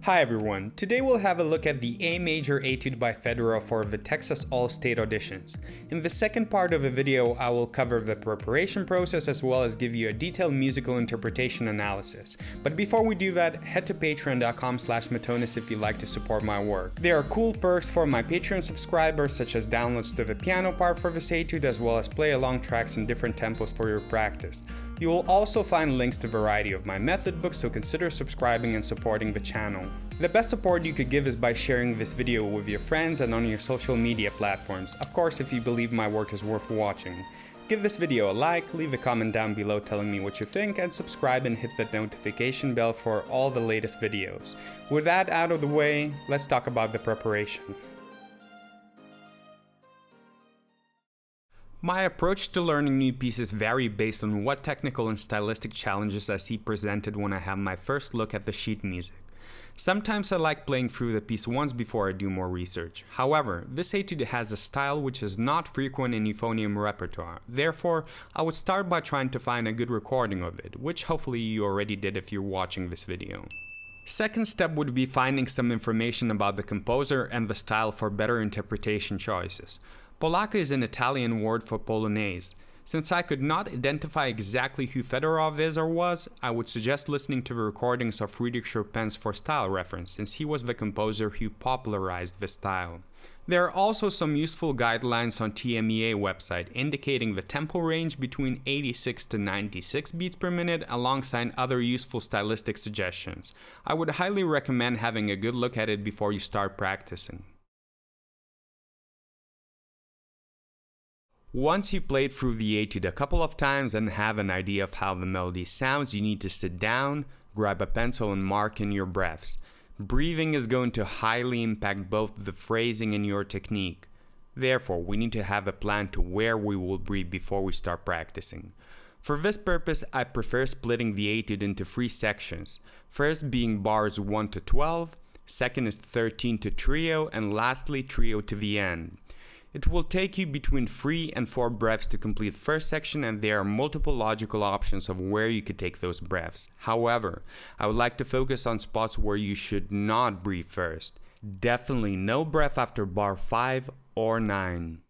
Hi everyone, today we'll have a look at the A major Etude by FEDEROW for the Texas All-State auditions. In the second part of the video, I will cover the preparation process as well as give you a detailed musical interpretation analysis. But before we do that, head to patreon.com/Matonis if you'd like to support my work. There are cool perks for my Patreon subscribers, such as downloads to the piano part for this Etude as well as play-along tracks in different tempos for your practice. You will also find links to a variety of my method books, so consider subscribing and supporting the channel. The best support you could give is by sharing this video with your friends and on your social media platforms, of course if you believe my work is worth watching. Give this video a like, leave a comment down below telling me what you think, and subscribe and hit the notification bell for all the latest videos. With that out of the way, let's talk about the preparation. My approach to learning new pieces vary based on what technical and stylistic challenges I see presented when I have my first look at the sheet music. Sometimes I like playing through the piece once before I do more research. However, this Etude has a style which is not frequent in euphonium repertoire. Therefore, I would start by trying to find a good recording of it, which hopefully you already did if you're watching this video. Second step would be finding some information about the composer and the style for better interpretation choices. Polacca is an Italian word for Polonaise. Since I could not identify exactly who FEDEROW is or was, I would suggest listening to the recordings of Friedrich Chopin's for style reference, since he was the composer who popularized the style. There are also some useful guidelines on TMEA website indicating the tempo range between 86 to 96 beats per minute alongside other useful stylistic suggestions. I would highly recommend having a good look at it before you start practicing. Once you played through the Etude a couple of times and have an idea of how the melody sounds, you need to sit down, grab a pencil and mark in your breaths. Breathing is going to highly impact both the phrasing and your technique. Therefore, we need to have a plan to where we will breathe before we start practicing. For this purpose, I prefer splitting the Etude into 3 sections. First being bars 1 to 12, second is 13 to trio, and lastly trio to the end. It will take you between 3 and 4 breaths to complete the first section, and there are multiple logical options of where you could take those breaths. However, I would like to focus on spots where you should not breathe first. Definitely no breath after bar 5 or 9.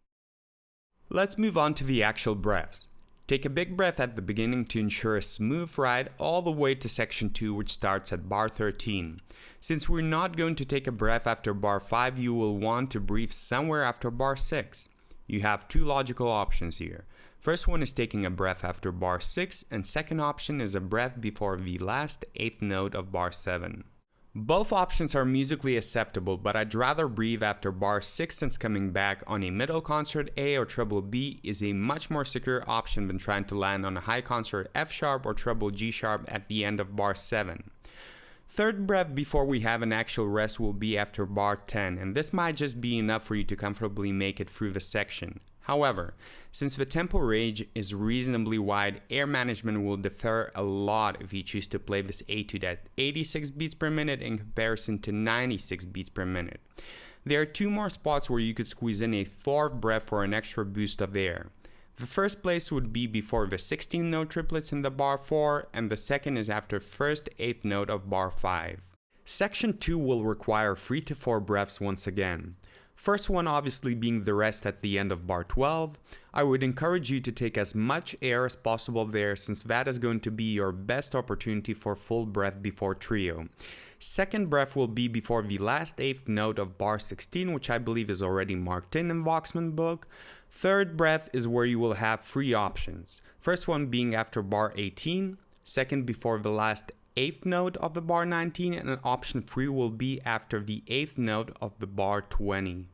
Let's move on to the actual breaths. Take a big breath at the beginning to ensure a smooth ride all the way to section 2, which starts at bar 13. Since we're not going to take a breath after bar 5, you will want to breathe somewhere after bar 6. You have 2 logical options here. First one is taking a breath after bar 6, and second option is a breath before the last 8th note of bar 7. Both options are musically acceptable, but I'd rather breathe after bar 6 since coming back on a middle concert A or treble B is a much more secure option than trying to land on a high concert F sharp or treble G sharp at the end of bar 7. Third breath before we have an actual rest will be after bar 10, and this might just be enough for you to comfortably make it through the section. However, since the tempo range is reasonably wide, air management will differ a lot if you choose to play this etude at 86 beats per minute in comparison to 96 beats per minute. There are two more spots where you could squeeze in a fourth breath for an extra boost of air. The first place would be before the 16th note triplets in the bar 4, and the second is after first 8th note of bar 5. Section 2 will require 3 to 4 breaths once again. First one obviously being the rest at the end of bar 12. I would encourage you to take as much air as possible there, since that is going to be your best opportunity for full breath before trio. Second breath will be before the last 8th note of bar 16, which I believe is already marked in Voxman book. Third breath is where you will have 3 options. First one being after bar 18, second before the last 8th note of the bar 19, and option 3 will be after the 8th note of the bar 20.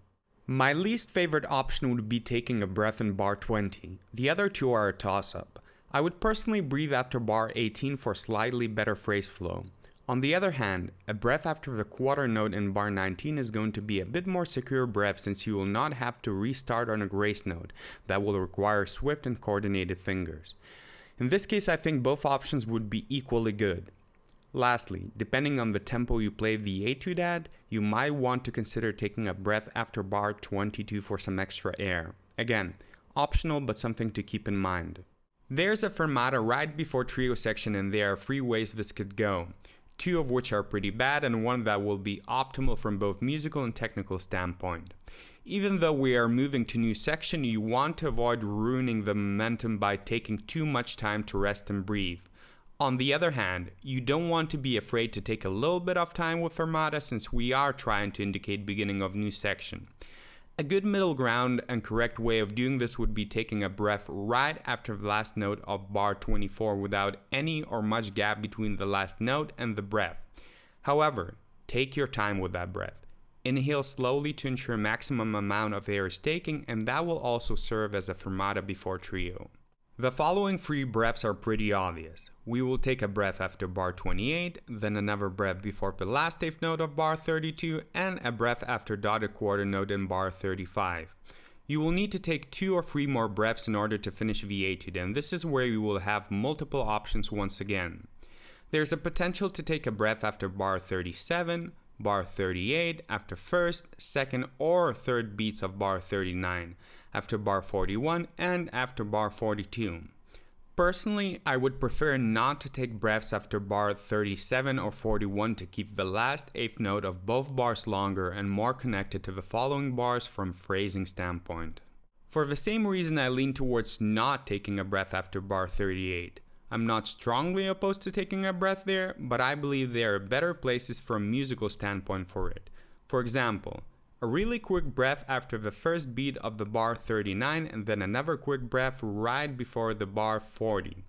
My least favorite option would be taking a breath in bar 20. The other two are a toss-up. I would personally breathe after bar 18 for slightly better phrase flow. On the other hand, a breath after the quarter note in bar 19 is going to be a bit more secure breath, since you will not have to restart on a grace note that will require swift and coordinated fingers. In this case, I think both options would be equally good. Lastly, depending on the tempo you play the etude at, you might want to consider taking a breath after bar 22 for some extra air. Again, optional but something to keep in mind. There's a fermata right before trio section, and there are 3 ways this could go, 2 of which are pretty bad and 1 that will be optimal from both musical and technical standpoint. Even though we are moving to new section, you want to avoid ruining the momentum by taking too much time to rest and breathe. On the other hand, you don't want to be afraid to take a little bit of time with fermata, since we are trying to indicate beginning of new section. A good middle ground and correct way of doing this would be taking a breath right after the last note of bar 24 without any or much gap between the last note and the breath. However, take your time with that breath. Inhale slowly to ensure maximum amount of air is taken, and that will also serve as a fermata before trio. The following 3 breaths are pretty obvious. We will take a breath after bar 28, then another breath before the last 8th note of bar 32, and a breath after dotted quarter note in bar 35. You will need to take 2 or 3 more breaths in order to finish the etude, and this is where you will have multiple options once again. There's a potential to take a breath after bar 37, bar 38, after first, second, or third beats of bar 39, after bar 41, and after bar 42. Personally, I would prefer not to take breaths after bar 37 or 41 to keep the last 8th note of both bars longer and more connected to the following bars from phrasing standpoint. For the same reason, I lean towards not taking a breath after bar 38. I'm not strongly opposed to taking a breath there, but I believe there are better places from a musical standpoint for it. For example, a really quick breath after the first beat of the bar 39, and then another quick breath right before the bar 40.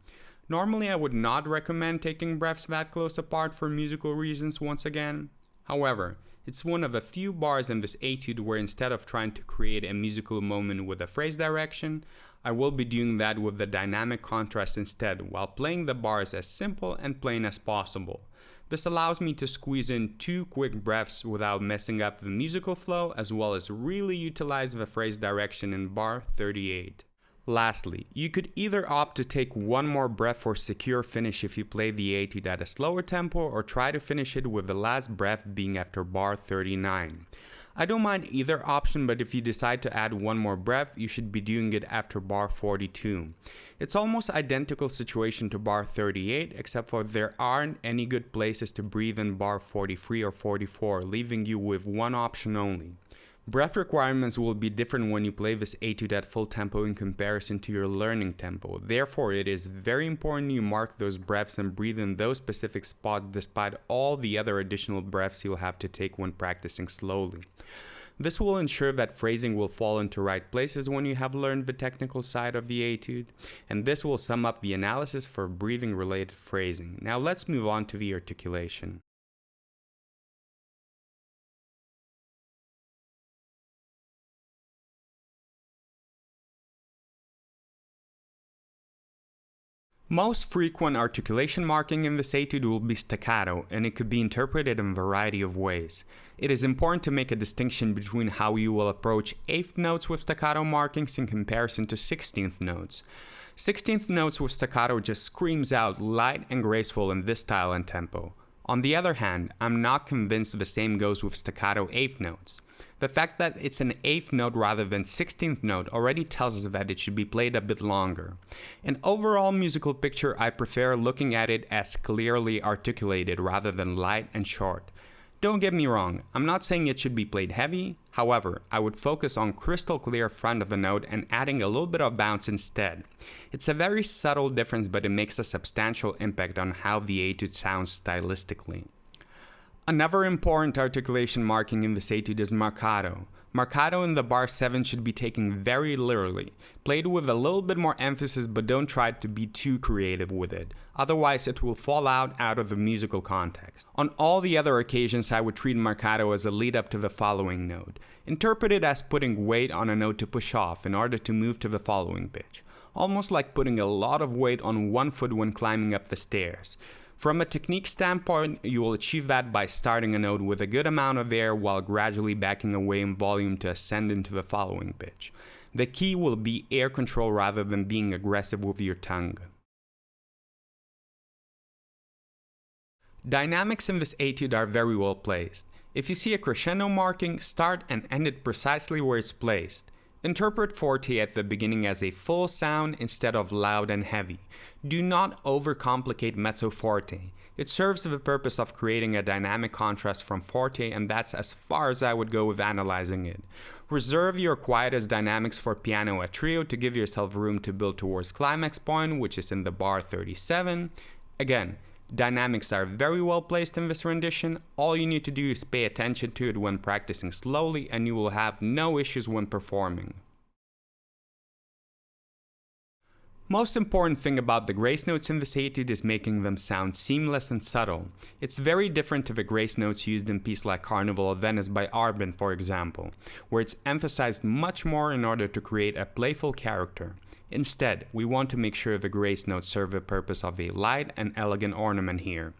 Normally I would not recommend taking breaths that close apart for musical reasons once again. However, it's one of the few bars in this etude where instead of trying to create a musical moment with a phrase direction, I will be doing that with the dynamic contrast instead, while playing the bars as simple and plain as possible. This allows me to squeeze in 2 quick breaths without messing up the musical flow, as well as really utilize the phrase direction in bar 38. Lastly, you could either opt to take 1 more breath for secure finish if you play the etude at a slower tempo, or try to finish it with the last breath being after bar 39. I don't mind either option, but if you decide to add 1 more breath, you should be doing it after bar 42. It's almost identical situation to bar 38, except for there aren't any good places to breathe in bar 43 or 44, leaving you with 1 option only. Breath requirements will be different when you play this etude at full tempo in comparison to your learning tempo. Therefore, it is very important you mark those breaths and breathe in those specific spots despite all the other additional breaths you'll have to take when practicing slowly. This will ensure that phrasing will fall into right places when you have learned the technical side of the etude, and this will sum up the analysis for breathing related phrasing. Now let's move on to the articulation. Most frequent articulation marking in this etude will be staccato, and it could be interpreted in a variety of ways. It is important to make a distinction between how you will approach 8th notes with staccato markings in comparison to 16th notes. 16th notes with staccato just screams out light and graceful in this style and tempo. On the other hand, I'm not convinced the same goes with staccato 8th notes. The fact that it's an 8th note rather than 16th note already tells us that it should be played a bit longer. In overall musical picture, I prefer looking at it as clearly articulated rather than light and short. Don't get me wrong, I'm not saying it should be played heavy, however, I would focus on crystal clear front of the note and adding a little bit of bounce instead. It's a very subtle difference, but it makes a substantial impact on how the etude sounds stylistically. Another important articulation marking in this etude is marcato. Marcato in the bar 7 should be taken very literally. Play it with a little bit more emphasis, but don't try to be too creative with it. Otherwise, it will fall out of the musical context. On all the other occasions, I would treat marcato as a lead up to the following note. Interpret it as putting weight on a note to push off in order to move to the following pitch. Almost like putting a lot of weight on one foot when climbing up the stairs. From a technique standpoint, you will achieve that by starting a note with a good amount of air while gradually backing away in volume to ascend into the following pitch. The key will be air control rather than being aggressive with your tongue. Dynamics in this etude are very well placed. If you see a crescendo marking, start and end it precisely where it's placed. Interpret forte at the beginning as a full sound instead of loud and heavy. Do not overcomplicate mezzo forte. It serves the purpose of creating a dynamic contrast from forte, and that's as far as I would go with analyzing it. Reserve your quietest dynamics for piano at trio to give yourself room to build towards climax point, which is in the bar 37. Again, dynamics are very well placed in this rendition. All you need to do is pay attention to it when practicing slowly, and you will have no issues when performing. Most important thing about the grace notes in this etude is making them sound seamless and subtle. It's very different to the grace notes used in pieces like Carnival of Venice by Arbin, for example, where it's emphasized much more in order to create a playful character. Instead, we want to make sure the grace notes serve the purpose of a light and elegant ornament here.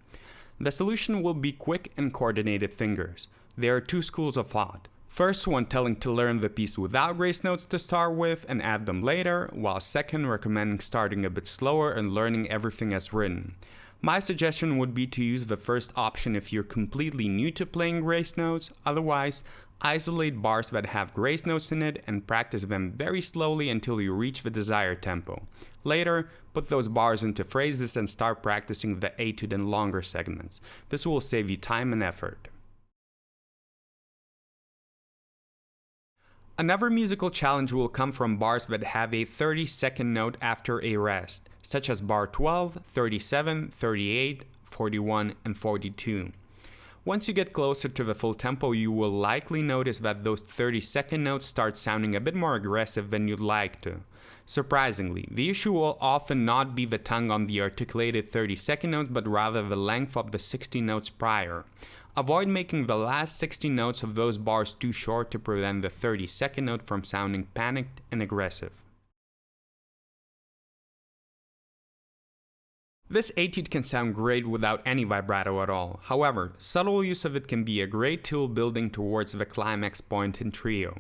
The solution will be quick and coordinated fingers. There are two schools of thought. First one telling to learn the piece without grace notes to start with and add them later, while second recommending starting a bit slower and learning everything as written. My suggestion would be to use the first option if you're completely new to playing grace notes. Otherwise, isolate bars that have grace notes in it and practice them very slowly until you reach the desired tempo. Later, put those bars into phrases and start practicing the etude in longer segments. This will save you time and effort. Another musical challenge will come from bars that have a 30-second note after a rest, such as bar 12, 37, 38, 41, and 42. Once you get closer to the full tempo, you will likely notice that those 30-second notes start sounding a bit more aggressive than you'd like to. Surprisingly, the issue will often not be the tongue on the articulated 30-second notes, but rather the length of the 60 notes prior. Avoid making the last 60 notes of those bars too short to prevent the 30-second note from sounding panicked and aggressive. This etude can sound great without any vibrato at all. However, subtle use of it can be a great tool building towards the climax point in trio.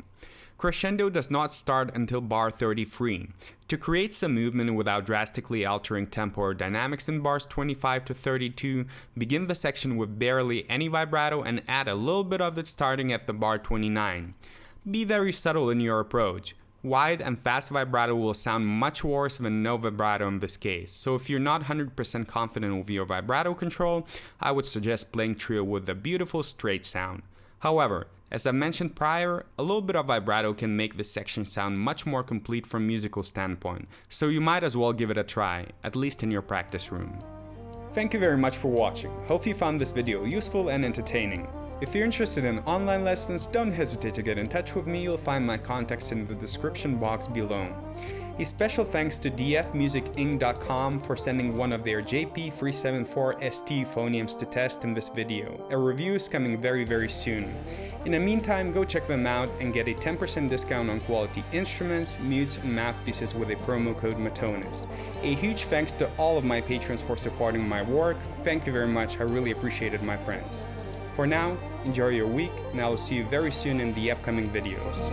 Crescendo does not start until bar 33. To create some movement without drastically altering tempo or dynamics in bars 25 to 32, begin the section with barely any vibrato and add a little bit of it starting at the bar 29. Be very subtle in your approach. Wide and fast vibrato will sound much worse than no vibrato in this case, so if you're not 100% confident with your vibrato control, I would suggest playing trio with a beautiful straight sound. However, as I mentioned prior, a little bit of vibrato can make this section sound much more complete from a musical standpoint, so you might as well give it a try, at least in your practice room. Thank you very much for watching. Hope you found this video useful and entertaining. If you're interested in online lessons, don't hesitate to get in touch with me. You'll find my contacts in the description box below. A special thanks to dfmusicinc.com for sending one of their JP374ST euphoniums to test in this video. A review is coming very soon. In the meantime, go check them out and get a 10% discount on quality instruments, mutes, and mouthpieces with a promo code MATONAS. A huge thanks to all of my patrons for supporting my work. Thank you very much, I really appreciate it, my friends. For now, enjoy your week, and I will see you very soon in the upcoming videos.